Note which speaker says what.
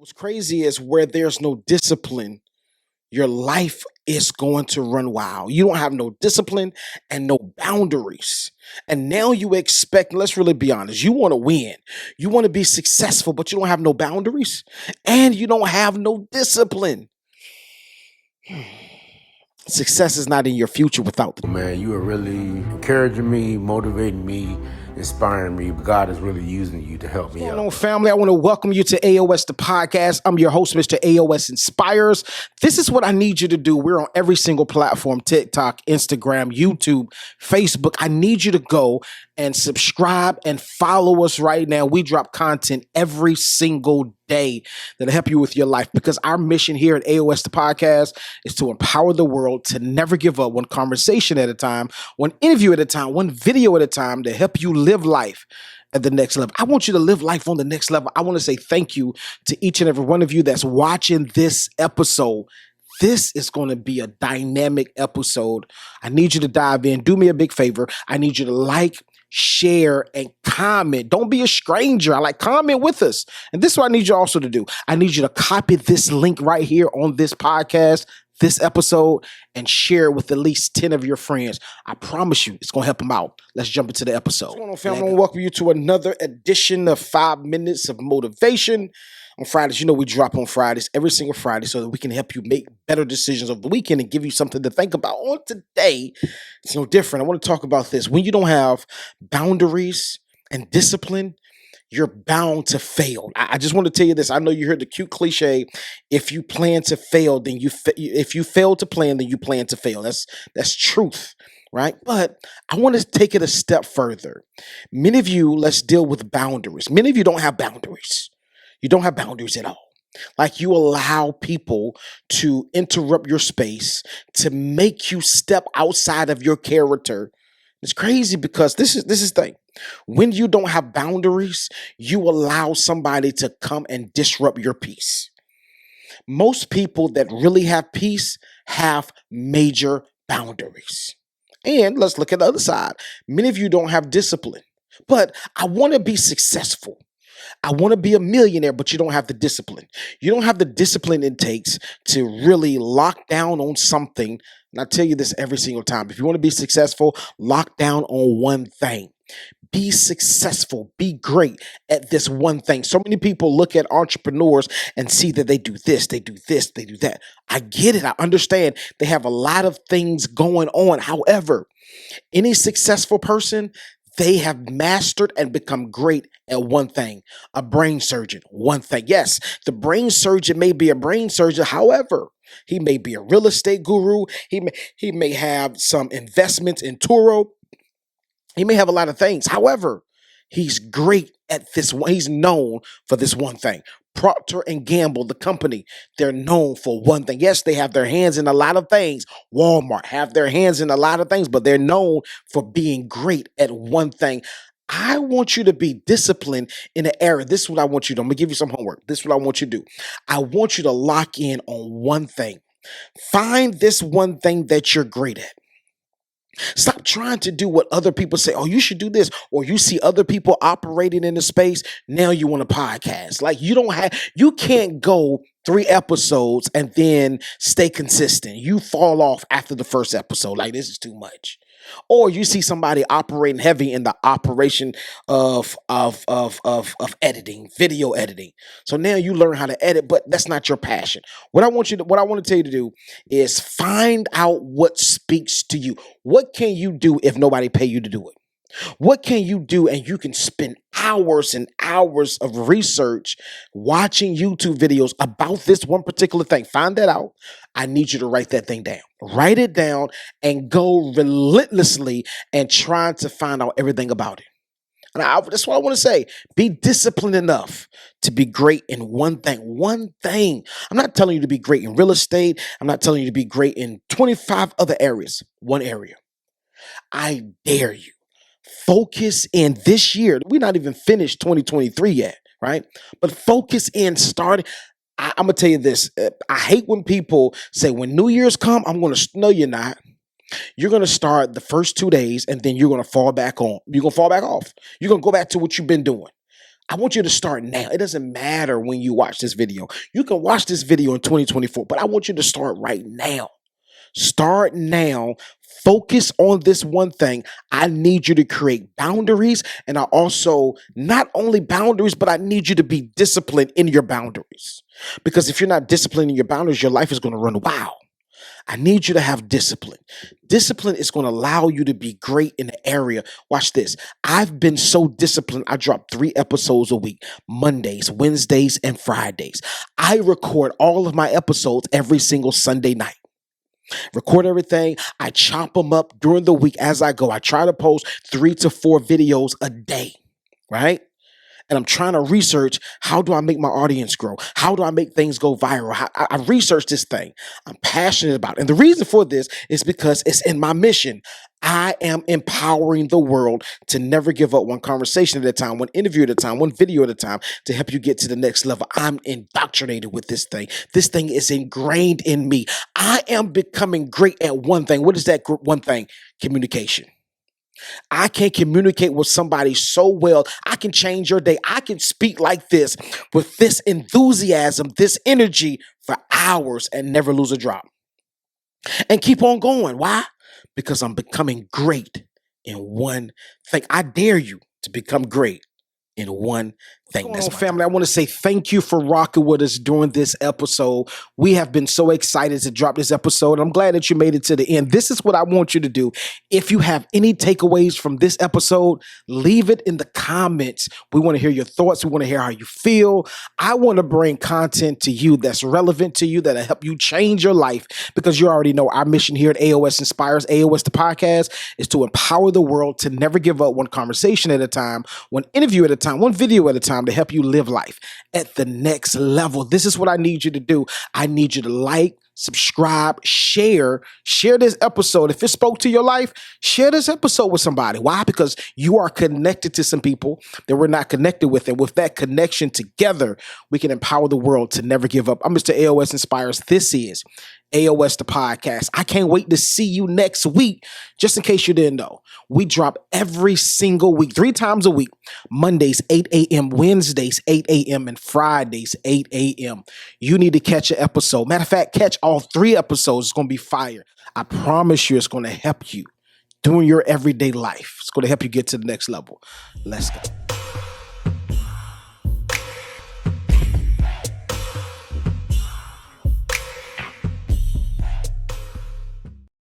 Speaker 1: What's crazy is where there's no discipline, your life is going to run wild. You don't have no discipline and no boundaries. And now you expect, let's really be honest, you want to win. You want to be successful, but you don't have no boundaries and you don't have no discipline. Success is not in your future without the
Speaker 2: Man, you are really encouraging me, motivating me, inspiring me. God is really using you to help me
Speaker 1: What's
Speaker 2: out.
Speaker 1: going on, family? I want to welcome you to AOS the podcast. I'm your host, Mr. AOS Inspires. This is what I need you to do. We're on every single platform: TikTok, Instagram, YouTube, Facebook. I need you to go and subscribe and follow us right now. We drop content every single day that'll help you with your life, because our mission here at AOS the podcast is to empower the world to never give up, one conversation at a time, one interview at a time, one video at a time, to help you live life at the next level. I want you to live life on the next level. I want to say thank you to each and every one of you that's watching this episode. This is going to be a dynamic episode. I need you to dive in. Do me a big favor. I need you to like, share, and comment. Don't be a stranger. Comment with us. And this is what I need you also to do. I need you to copy this link right here on this podcast, this episode, and share it with at least 10 of your friends. I promise you, it's going to help them out. Let's jump into the episode. What's going on, family? I want to welcome you to another edition of 5 Minutes of Motivation. On Fridays, you know we drop on Fridays, every single Friday, so that we can help you make better decisions over the weekend and give you something to think about. On today, it's no different. I want to talk about this. When you don't have boundaries and discipline, you're bound to fail. I just want to tell you this. I know you heard the cute cliche: if you plan to fail, then if you fail to plan, then you plan to fail. That's truth, right? But I want to take it a step further. Many of you, let's deal with boundaries. Many of you don't have boundaries. You don't have boundaries at all. Like, you allow people to interrupt your space, to make you step outside of your character. It's crazy because this is the thing. When you don't have boundaries, you allow somebody to come and disrupt your peace. Most people that really have peace have major boundaries. And let's look at the other side. Many of you don't have discipline. But I want to be successful. I want to be a millionaire, but you don't have the discipline. You don't have the discipline it takes to really lock down on something. And I tell you this every single time. If you want to be successful, lock down on one thing. Be successful. Be great at this one thing. So many people look at entrepreneurs and see that they do this, they do this, they do that. I get it. I understand. They have a lot of things going on. However, any successful person, they have mastered and become great at one thing: a brain surgeon, one thing. Yes, the brain surgeon may be a brain surgeon. However, he may be a real estate guru. He may have some investments in Turo. He may have a lot of things. However, he's great at this one. He's known for this one thing. Procter and Gamble, the company, they're known for one thing. Yes, they have their hands in a lot of things. Walmart have their hands in a lot of things, but they're known for being great at one thing. I want you to be disciplined in an area. This is what I want you to do. I'm going to give you some homework. This is what I want you to do. I want you to lock in on one thing. Find this one thing that you're great at. Stop trying to do what other people say. Oh, you should do this. Or you see other people operating in the space. Now you want a podcast. Like, you can't go 3 episodes and then stay consistent. You fall off after the first episode. Like, this is too much. Or you see somebody operating heavy in the operation of editing, video editing. So now you learn how to edit, but that's not your passion. What I want to tell you to do is find out what speaks to you. What can you do if nobody pay you to do it? What can you do? And you can spend hours and hours of research watching YouTube videos about this one particular thing. Find that out. I need you to write that thing down. Write it down and go relentlessly and try to find out everything about it. And that's what I want to say. Be disciplined enough to be great in one thing. One thing. I'm not telling you to be great in real estate. I'm not telling you to be great in 25 other areas. One area. I dare you. Focus in this year. We're not even finished 2023 yet, right? But focus in starting. I'm going to tell you this. I hate when people say, when New Year's come, I'm going to, no, you're not. You're going to start the first 2 days and then you're going to fall back on. You're going to fall back off. You're going to go back to what you've been doing. I want you to start now. It doesn't matter when you watch this video. You can watch this video in 2024, but I want you to start right now. Start now. Focus on this one thing. I need you to create boundaries. And I also, not only boundaries, but I need you to be disciplined in your boundaries. Because if you're not disciplined in your boundaries, your life is going to run wild. I need you to have discipline. Discipline is going to allow you to be great in the area. Watch this. I've been so disciplined. I drop 3 episodes a week, Mondays, Wednesdays, and Fridays. I record all of my episodes every single Sunday night. Record everything. I chop them up during the week as I go. I try to post 3 to 4 videos a day, right? And I'm trying to research, how do I make my audience grow? How do I make things go viral? I research this thing. I'm passionate about it. And the reason for this is because it's in my mission. I am empowering the world to never give up, one conversation at a time, one interview at a time, one video at a time, to help you get to the next level. I'm indoctrinated with this thing. This thing is ingrained in me. I am becoming great at one thing. What is that one thing? Communication. I can communicate with somebody so well. I can change your day. I can speak like this with this enthusiasm, this energy for hours and never lose a drop. And keep on going. Why? Because I'm becoming great in one thing. I dare you to become great in one thing. That's family. I want to say thank you for rocking with us during this episode. We have been so excited to drop this episode. I'm glad that you made it to the end. This is what I want you to do. If you have any takeaways from this episode, leave it in the comments. We want to hear your thoughts. We want to hear how you feel. I want to bring content to you that's relevant to you, that'll help you change your life, because you already know our mission here at AOS Inspires, AOS the podcast, is to empower the world to never give up, one conversation at a time, one interview at a time, one video at a time, to help you live life at the next level. This is what I need you to do. I need you to like, subscribe, share this episode. If it spoke to your life, share this episode with somebody. Why? Because you are connected to some people that we're not connected with. And with that connection together, we can empower the world to never give up. I'm Mr. AOS Inspires. This is AOS the podcast. I can't wait to see you next week. Just in case you didn't know, we drop every single week, 3 times a week. Mondays, 8 a.m., Wednesdays, 8 a.m., and Fridays, 8 a.m. You need to catch an episode. Matter of fact, catch all 3 episodes. It's going to be fire. I promise you it's going to help you doing your everyday life. It's going to help you get to the next level. Let's go.